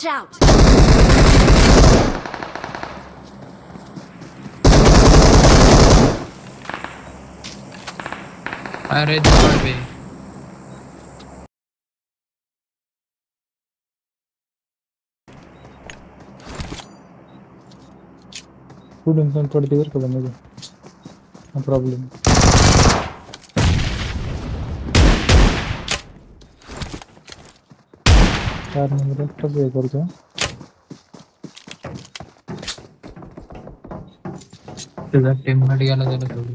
Watch out! अरे दीवार पे कुठून पण पडते बरं का मध्ये. हा प्रॉब्लेम. 4 नंबर एकटाच हे करतो. तुझा टीममेट गेला त्याला सोडून